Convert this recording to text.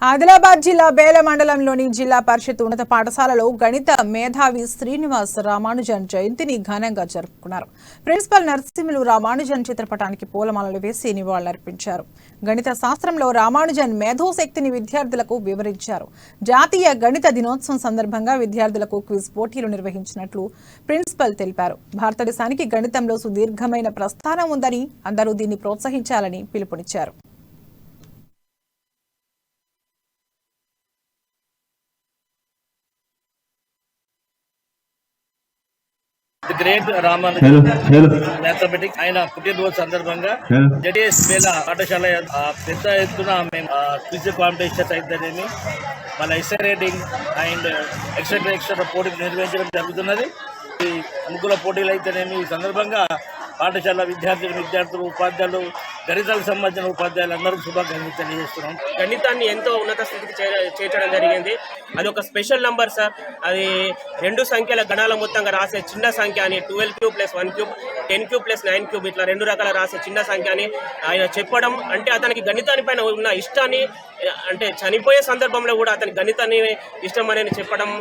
ఆదిలాబాద్ జిల్లా బేల మండలంలోని జిల్లా పరిషత్ ఉన్నత పాఠశాలలో గణిత మేధావి శ్రీనివాస్ రామానుజన్ జయంతిని ఘనంగా జరుపుకున్నారు. ప్రిన్సిపల్ నరసింహులు రామానుజన్ చిత్రపటానికి పూలమాలలు వేసి నివాళులర్పించారు. గణిత శాస్త్రంలో రామానుజన్ మేధోశక్తిని విద్యార్థులకు వివరించారు. జాతీయ గణిత దినోత్సవం సందర్భంగా విద్యార్థులకు క్విజ్ పోటీలు నిర్వహించినట్లు ప్రిన్సిపల్ తెలిపారు. భారతదేశానికి గణితంలో సుదీర్ఘమైన ప్రస్థానం ఉందని, అందరూ దీన్ని ప్రోత్సహించాలని పిలుపునిచ్చారు. ది గ్రేట్ రామానుజన్ మ్యాథమెటిక్స్ ఆయన పుట్టినరోజు సందర్భంగా జెడిఎస్ వేల పాఠశాల పెద్ద ఎత్తున మేము క్విజ్ కాంపిటీషన్స్ అయితేనేమి మన ఎస్ఏ రైటింగ్ అండ్ ఎక్సెట్రా పోటీలు నిర్వహించడం జరుగుతున్నది. ఈ అనుకూల పోటీలు అయితేనేమి ఈ సందర్భంగా పాఠశాల విద్యార్థులు ఉపాధ్యాయులు గణితాలకు సంబంధించిన ఉపాధ్యాయులు అందరూ శుభాకాంక్షలు తెలియజేస్తున్నాం. గణితాన్ని ఎంతో ఉన్నత స్థితికి చేర్చడం జరిగింది. అది ఒక స్పెషల్ నంబర్ సార్. అది 2 సంఖ్యల గణాల మొత్తంగా రాసే చిన్న సంఖ్య అని 12³ + 1³ 10³ + 9³ ఇట్లా 2 రకాల రాసే చిన్న సంఖ్య అని ఆయన చెప్పడం అంటే అతనికి గణితాన్ని పైన ఉన్న ఇష్టాన్ని అంటే చనిపోయే సందర్భంలో కూడా అతని గణితాన్ని ఇష్టం అనేది చెప్పడం